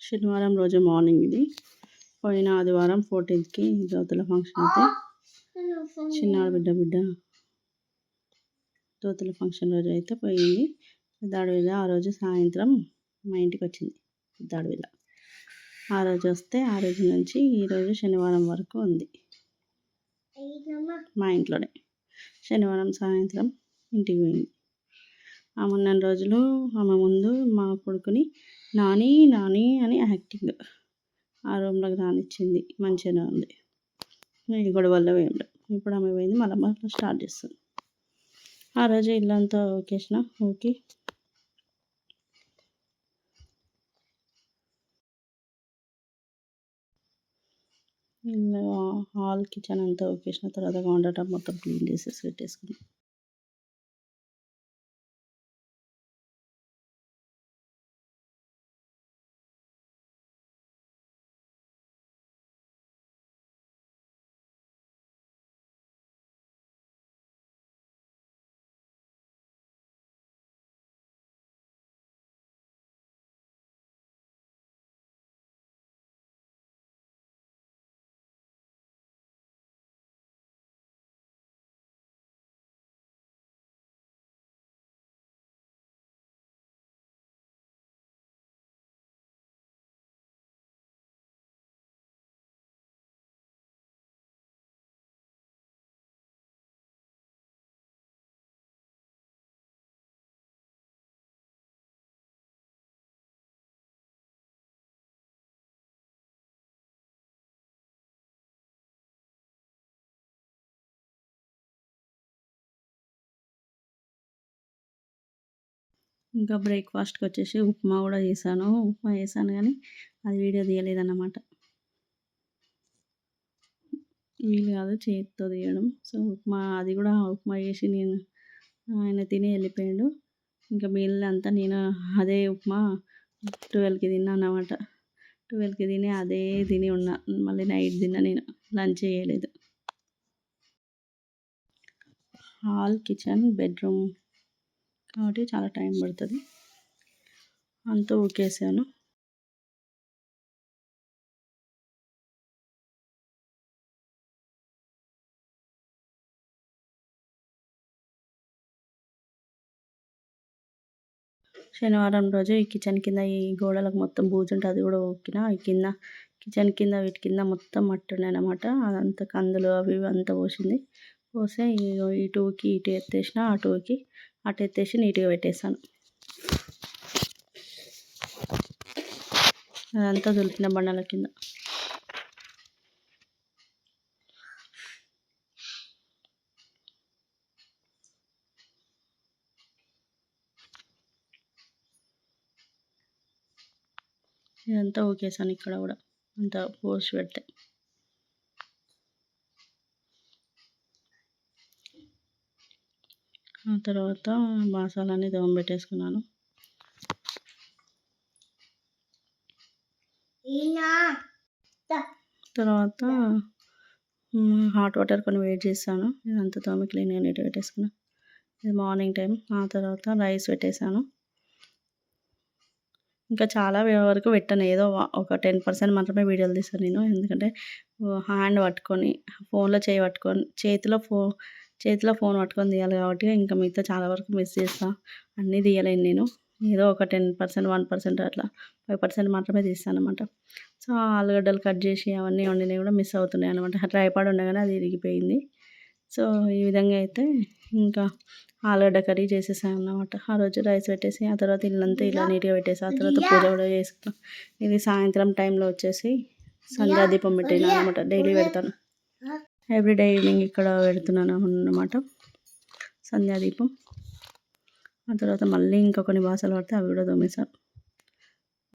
శనివారం రోజు మార్నింగ్ ఇది. పోయిన ఆదివారం 14కి జ్యోతుల ఫంక్షన్ అయితే చిన్నాడు బిడ్డ జ్యోతుల ఫంక్షన్ రోజు అయితే పోయింది. పెద్దాడవిల ఆ రోజు సాయంత్రం మా ఇంటికి వచ్చింది. పెద్దాడవిల ఆ రోజు వస్తే ఆ రోజు నుంచి ఈరోజు శనివారం వరకు ఉంది మా ఇంట్లోనే. శనివారం సాయంత్రం ఇంటికి పోయింది. ఆ మొన్న రోజులు ఆమె ముందు మా కొడుకుని నాని నాని అని యాక్టింగ్ ఆ రూమ్లోకి రానిచ్చింది. మంచిగానే ఉంది. ఈ గొడవల్లో ఏం లేవు. ఇప్పుడు ఆమె పోయింది, మళ్ళీ స్టార్ట్ చేస్తుంది. ఆ రోజు ఇల్లంతా ఓకేసిన ఓకే ఇల్లు హాల్ కిచెన్ అంతా ఓకేసిన తర్వాత కౌంటర్ టాప్ మొత్తం క్లీన్ చేసేసి పెట్టేసుకున్నాం. ఇంకా బ్రేక్ఫాస్ట్కి వచ్చేసి ఉప్మా కూడా చేశాను. ఉప్మా చేశాను కానీ అది వీడియో తీయలేదన్నమాట. వీలు కాదు చేతితో తీయడం. సో అది కూడా ఉప్మా చేసి ఆయన తిని వెళ్ళిపోయాడు. ఇంకా మిగిలినంతా నేను అదే ఉప్మా 12కి తిన్నా అన్నమాట. 12కి తిని అదే తిని ఉన్నా. మళ్ళీ నైట్ తిన్నా, నేను లంచ్ చేయలేదు. హాల్ కిచెన్ బెడ్రూమ్ కాబట్టి చాలా టైం పడుతుంది. అంతా ఊకేసాను. శనివారం రోజు ఈ కిచెన్ కింద ఈ గోడలకు మొత్తం బూజు ఉంటుంది, అది కూడా ఊకిన. ఈ కింద కిచెన్ కింద వీటి కింద మొత్తం మట్టి ఉండే అనమాట. అదంతా కందులు అవి ఇవి అంతా పోసింది. పోస్తే ఈ టూకి ఇటు ఎత్తేసిన, ఆ టూకి అటు ఎత్తేసి నీట్గా పెట్టేసాను. అదంతా దులిపిన బండల కింద. ఇదంతా ఓకేసాను. ఇక్కడ కూడా అంతా పోసి పెడితే ఆ తర్వాత బాసాలన్నీ దోమ పెట్టేసుకున్నాను. తర్వాత హాట్ వాటర్ కొన్ని వేడి చేశాను. ఇదంతా తోమి క్లీన్గా నీట్గా పెట్టేసుకున్నాను. ఇది మార్నింగ్ టైం. ఆ తర్వాత రైస్ పెట్టేశాను. ఇంకా చాలా వరకు పెట్టాను. ఏదో ఒక 10% మాత్రమే వీడియోలు తీస్తాను నేను. ఎందుకంటే హ్యాండ్ పట్టుకొని ఫోన్లో చేతిలో ఫోన్ పట్టుకొని తీయాలి కాబట్టి ఇంకా మిగతా చాలా వరకు మిస్ చేస్తాను. అన్నీ తీయలేను నేను. ఏదో ఒక 10%, 1% అట్లా 5% మాత్రమే తీస్తాను అనమాట. సో ఆలుగడ్డలు కట్ చేసి అవన్నీ వండినవి కూడా మిస్ అవుతున్నాయి అనమాట. ట్రైపాడ్ ఉండగానే అది ఇరిగిపోయింది. సో ఈ విధంగా అయితే ఇంకా ఆలుగడ్డ కర్రీ చేసేసాను అన్నమాట. ఆ రోజు రైస్ పెట్టేసి ఆ తర్వాత ఇల్లంతా ఇలా నీట్గా పెట్టేసి ఆ తర్వాత పూజ కూడా చేసుకున్నాం. ఇది సాయంత్రం టైంలో వచ్చేసి సంధ్యాదీపం పెట్టినా అనమాట. డైలీ పెడతాను. ఎవ్రీడే ఈవినింగ్ ఇక్కడ పెడుతున్నాను అన్నమాట సంధ్యాదీపం. ఆ తర్వాత మళ్ళీ ఇంకా కొన్ని బాసలు పడితే అవి కూడా తోమేశాను.